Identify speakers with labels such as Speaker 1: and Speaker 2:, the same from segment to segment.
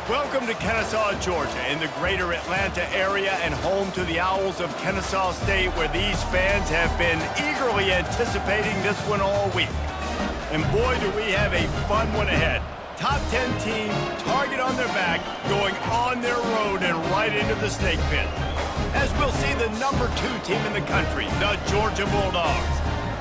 Speaker 1: Welcome to Kennesaw, Georgia, in the greater Atlanta area and home to the Owls of Kennesaw State, where these fans have been eagerly anticipating this one all week. And boy, do we have a fun one ahead. Top 10 team, target on their back, going on their road and right into the snake pit. As we'll see the number 2 team in the country, the Georgia Bulldogs,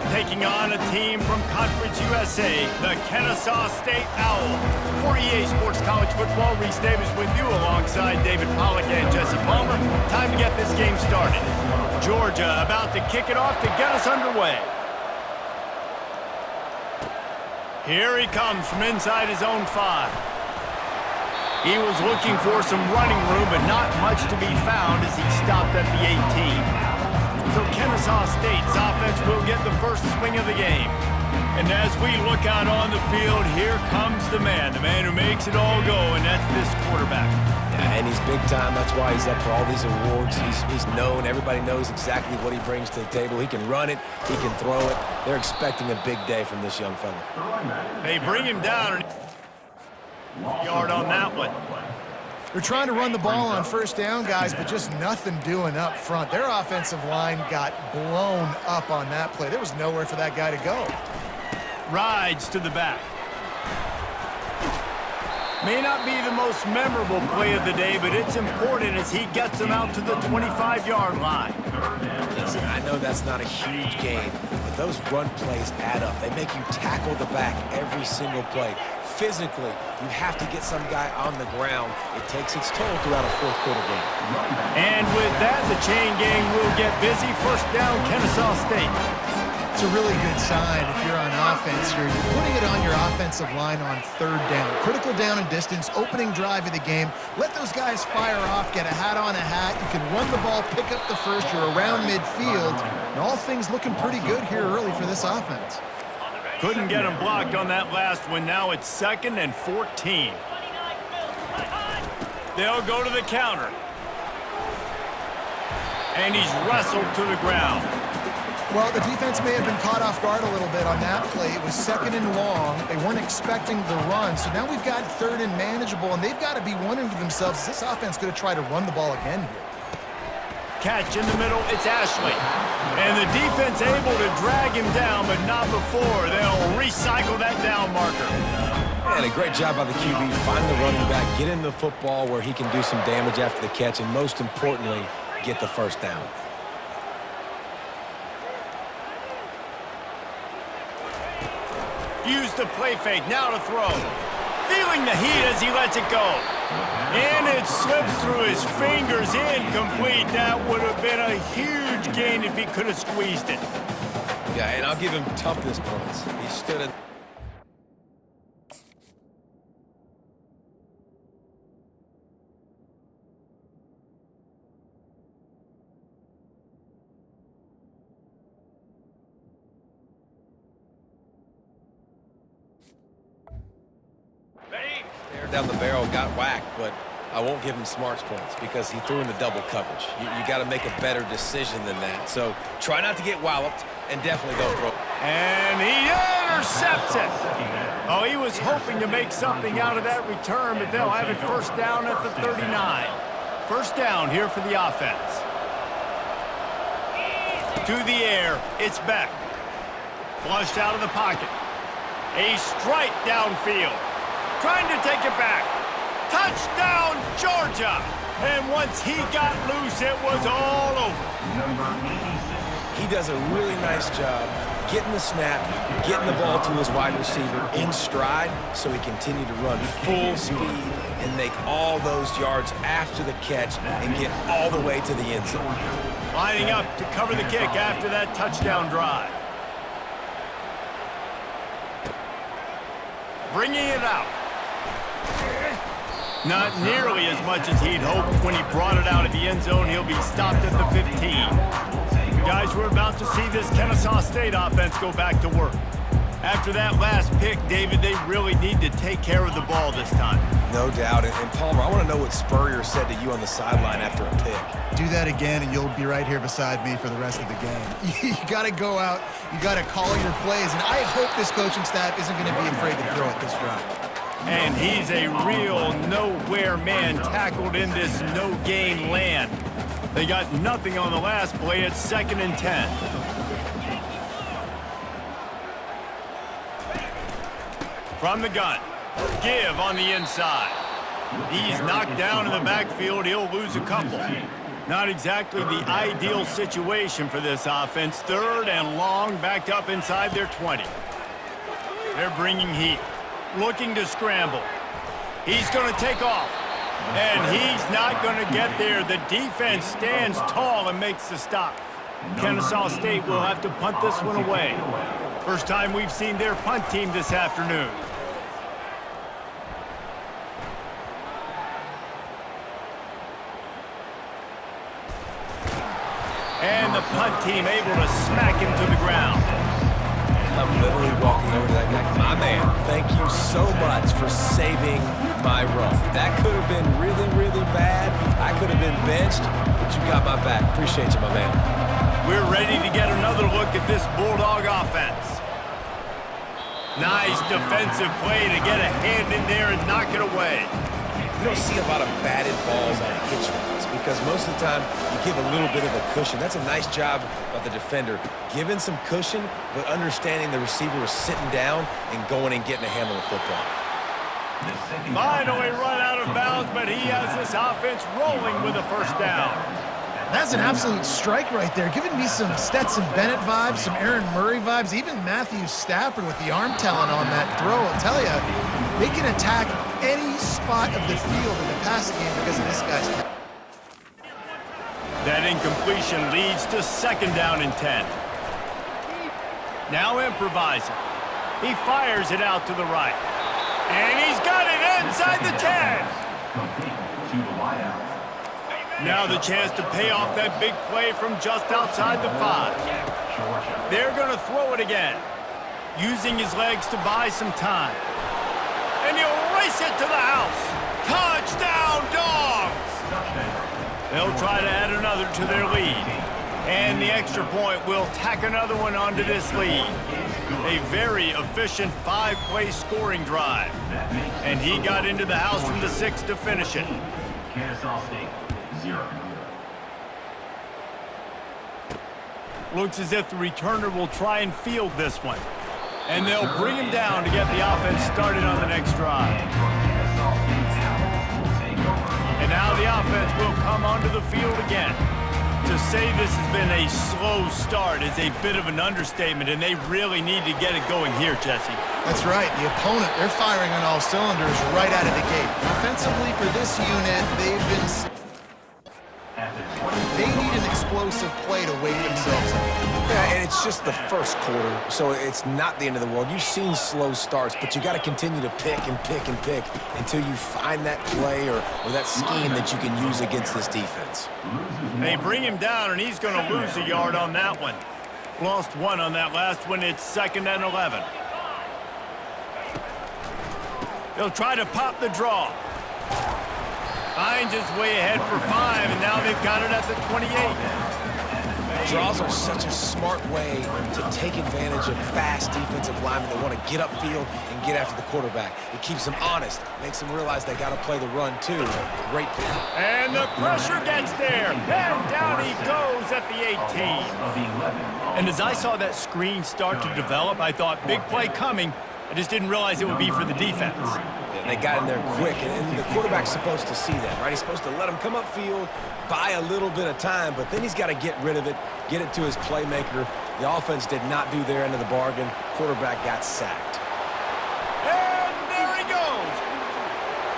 Speaker 1: taking on a team from Conference USA, the Kennesaw State Owls. For EA Sports College Football, Reese Davis with you alongside David Pollack and Jesse Palmer. Time to get this game started. Georgia about to kick it off to get us underway. Here he comes from inside his own 5. He was looking for some running room, but not much to be found as he stopped at the 18. So Kennesaw State's offense will get the first swing of the game. And as we look out on the field, here comes the man who makes it all go, and that's this quarterback.
Speaker 2: Yeah, and he's big time. That's why he's up for all these awards. He's known. Everybody knows exactly what he brings to the table. He can run it. He can throw it. They're expecting a big day from this young fella.
Speaker 1: They bring him down. Yard on that one.
Speaker 3: They're trying to run the ball on first down, guys, but just nothing doing up front. Their offensive line got blown up on that play. There was nowhere for that guy to go.
Speaker 1: Rides to the back. May not be the most memorable play of the day, but it's important as he gets them out to the 25-yard line.
Speaker 2: Listen, I know that's not a huge gain, but those run plays add up. They make you tackle the back every single play. Physically, you have to get some guy on the ground. It takes its toll throughout a fourth-quarter game.
Speaker 1: And with that, the chain gang will get busy. First down, Kennesaw State.
Speaker 3: It's a really good sign if you're on offense here. You're putting it on your offensive line on third down. Critical down and distance, opening drive of the game. Let those guys fire off, get a hat on a hat. You can run the ball, pick up the first. You're around midfield. And all things looking pretty good here early for this offense.
Speaker 1: Couldn't get him blocked on that last one. Now it's 2nd and 14. They'll go to the counter. And he's wrestled to the ground.
Speaker 3: Well, the defense may have been caught off guard a little bit on that play. It was 2nd and long. They weren't expecting the run. So now we've got 3rd and manageable, and they've got to be wondering to themselves, is this offense going to try to run the ball again here?
Speaker 1: Catch in the middle, it's Ashley. And the defense able to drag him down, but not before. They'll recycle that down marker.
Speaker 2: And a great job by the QB. Find the running back, get in the football where he can do some damage after the catch, and most importantly, get the first down.
Speaker 1: Use the play fake, now to throw. Feeling the heat as he lets it go. And it slips through his fingers, incomplete. That would have been a huge gain if he could have squeezed it.
Speaker 2: Yeah, and I'll give him toughness points. He stood in. Down the barrel, got whacked, but I won't give him smarts points because he threw in the double coverage. You got to make a better decision than that. So try not to get walloped and definitely don't throw.
Speaker 1: And he intercepts it. Oh, he was hoping to make something out of that return, but they'll have it first down at the 39. first down here for the offense. To the air, it's Beck. Flushed out of the pocket. A strike downfield. Trying to take it back. Touchdown, Georgia! And once he got loose, it was all over.
Speaker 2: He does a really nice job getting the snap, getting the ball to his wide receiver in stride so he continued to run full speed and make all those yards after the catch and get all the way to the end zone.
Speaker 1: Lining up to cover the kick after that touchdown drive. Bringing it out. Not nearly as much as he'd hoped when he brought it out of the end zone. He'll be stopped at the 15. Guys, we're about to see this Kennesaw State offense go back to work. After that last pick, David, they really need to take care of the ball this time.
Speaker 2: No doubt. And Palmer, I want to know what Spurrier said to you on the sideline after a pick.
Speaker 3: Do that again, and you'll be right here beside me for the rest of the game. You got to go out. You got to call your plays, and I hope this coaching staff isn't going to be afraid to throw it this route.
Speaker 1: And he's a real nowhere man tackled in this no-gain land. They got nothing on the last play. It's 2nd and 10. From the gun. Give on the inside. He's knocked down in the backfield. He'll lose a couple. Not exactly the ideal situation for this offense. 3rd and long, backed up inside their 20. They're bringing heat. Looking to scramble. He's going to take off. And he's not going to get there. The defense stands tall and makes the stop. Kennesaw State will have to punt this one away. First time we've seen their punt team this afternoon. And the punt team able to smack him to the ground.
Speaker 2: I'm literally walking over to that guy. My man, thank you so much for saving my run. That could have been really, really bad. I could have been benched, but you got my back. Appreciate you, my man.
Speaker 1: We're ready to get another look at this Bulldog offense. Nice defensive play to get a hand in there and knock it away.
Speaker 2: You don't see a lot of batted balls on hitch routes because most of the time you give a little bit of a cushion. That's a nice job by the defender, giving some cushion, but understanding the receiver is sitting down and going and getting a handle of football.
Speaker 1: Finally run out of bounds, but he has this offense rolling with a first down.
Speaker 3: That's an absolute strike right there, giving me some Stetson Bennett vibes, some Aaron Murray vibes, even Matthew Stafford with the arm talent on that throw. I'll tell you, they can attack any spot of the field in the passing game because of this guy's talent.
Speaker 1: That incompletion leads to 2nd down and 10. Now improvising. He fires it out to the right. And he's got it inside the 10. Now the chance to pay off that big play from just outside the 5. They're going to throw it again, using his legs to buy some time. And he'll race it to the house. Touchdown, Dogs! They'll try to add another to their lead. And the extra point will tack another one onto this lead. A very efficient 5-play scoring drive. And he got into the house from the 6 to finish it.
Speaker 4: Kennesaw State, 0.
Speaker 1: Looks as if the returner will try and field this one. And they'll bring him down to get the offense started on the next drive. And now the offense will come onto the field again. To say this has been a slow start is a bit of an understatement, and they really need to get it going here, Jesse.
Speaker 3: That's right. The opponent, they're firing on all cylinders right out of the gate. Offensively for this unit, they need an explosive play to wake themselves up.
Speaker 2: Yeah, and it's just the first quarter, so it's not the end of the world. You've seen slow starts, but you got to continue to pick and pick and pick until you find that play or that scheme that you can use against this defense.
Speaker 1: They bring him down, and he's going to lose a yard on that one. Lost 1 on that last one. It's 2nd and 11. They'll try to pop the draw. Hines is way ahead for 5, and now they've got it at the 28.
Speaker 2: Draws are such a smart way to take advantage of fast defensive linemen that want to get upfield and get after the quarterback. It keeps them honest, makes them realize they got to play the run too. Great play.
Speaker 1: And the pressure gets there. And down he goes at the 18. And as I saw that screen start to develop, I thought, big play coming. I just didn't realize it would be for the defense.
Speaker 2: Yeah, they got in there quick, and the quarterback's supposed to see that, right? He's supposed to let him come upfield, buy a little bit of time, but then he's got to get rid of it, get it to his playmaker. The offense did not do their end of the bargain. Quarterback got sacked.
Speaker 1: And there he goes.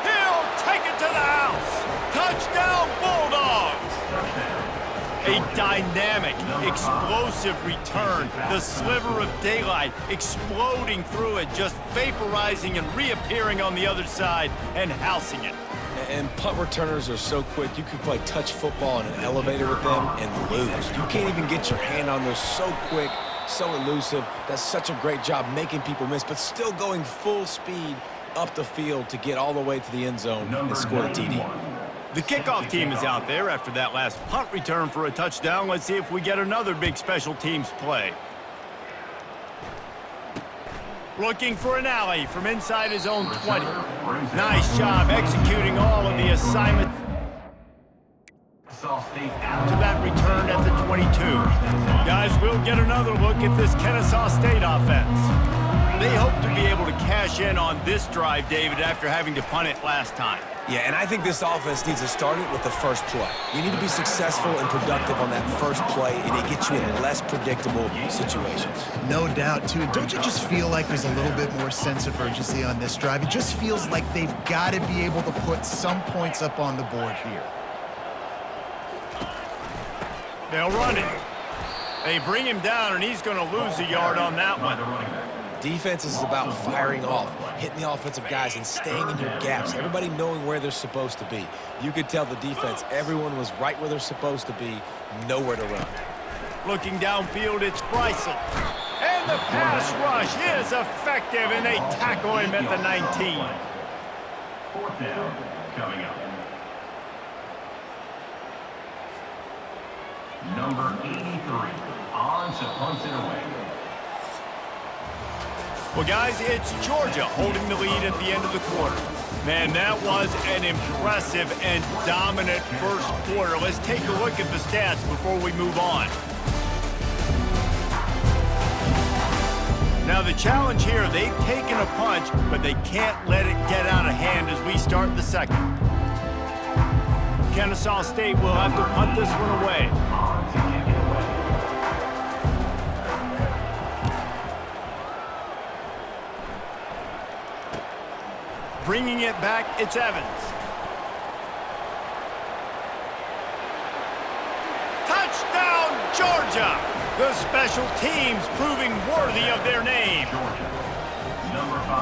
Speaker 1: He'll take it to the house. Touchdown, Bulldogs. A dynamic, explosive return. The sliver of daylight exploding through it, just vaporizing and reappearing on the other side and housing it.
Speaker 2: And punt returners are so quick, you can play touch football in an elevator with them and lose. You can't even get your hand on those, so quick, so elusive. That's such a great job making people miss, but still going full speed up the field to get all the way to the end zone and score the TD.
Speaker 1: The kickoff team is out there after that last punt return for a touchdown. Let's see if we get another big special teams play. Looking for an alley from inside his own 20. Nice job executing all of the assignments to that return at the 22. Guys, we'll get another look at this Kennesaw State offense. They hope to be able to cash in on this drive, David, after having to punt it last time.
Speaker 2: Yeah, and I think this offense needs to start it with the first play. You need to be successful and productive on that first play, and it gets you in less predictable situations.
Speaker 3: No doubt, too. Don't you just feel like there's a little bit more sense of urgency on this drive? It just feels like they've got to be able to put some points up on the board here.
Speaker 1: They'll run it. They bring him down, and he's going to lose a yard on that one.
Speaker 2: Defense is about firing off, hitting the offensive guys and staying in your gaps, everybody knowing where they're supposed to be. You could tell the defense, everyone was right where they're supposed to be, nowhere to run.
Speaker 1: Looking downfield, it's Bryson. And the pass rush is effective, and they tackle him at the 19.
Speaker 4: Fourth down coming up. Number 83 on to punt it away.
Speaker 1: Well, guys, it's Georgia holding the lead at the end of the quarter. Man, that was an impressive and dominant first quarter. Let's take a look at the stats before we move on. Now, the challenge here, they've taken a punch, but they can't let it get out of hand as we start the second. Kennesaw State will have to punt this one away. Bringing it back, it's Evans. Touchdown, Georgia! The special teams proving worthy of their name.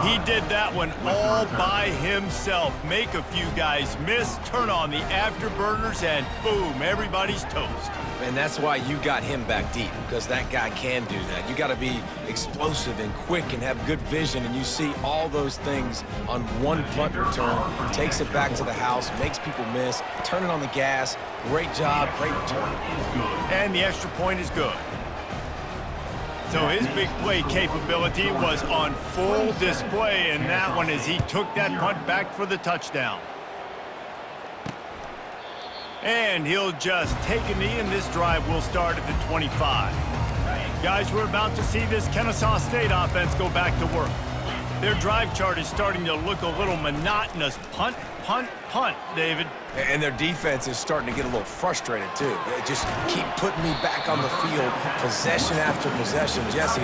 Speaker 1: He did that one all by himself. Make a few guys miss, turn on the afterburners, and boom, everybody's toast.
Speaker 2: And that's why you got him back deep, because that guy can do that. You got to be explosive and quick and have good vision, and you see all those things on one punt return. Takes it back to the house, makes people miss, turning on the gas. Great job, great return.
Speaker 1: And the extra point is good. So his big play capability was on full display in that one as he took that punt back for the touchdown. And he'll just take a knee, and this drive will start at the 25. Guys, we're about to see this Kennesaw State offense go back to work. Their drive chart is starting to look a little monotonous. Punt, punt, punt, David.
Speaker 2: And their defense is starting to get a little frustrated, too. They just keep putting me back on the field, possession after possession. Jesse,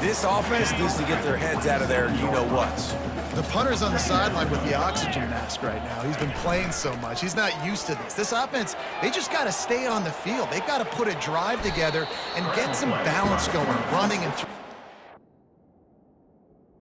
Speaker 2: this offense needs to get their heads out of their you-know-whats.
Speaker 3: The punter's on the sideline with the oxygen mask right now. He's been playing so much. He's not used to this. This offense, they just got to stay on the field. They've got to put a drive together and get some balance going, running and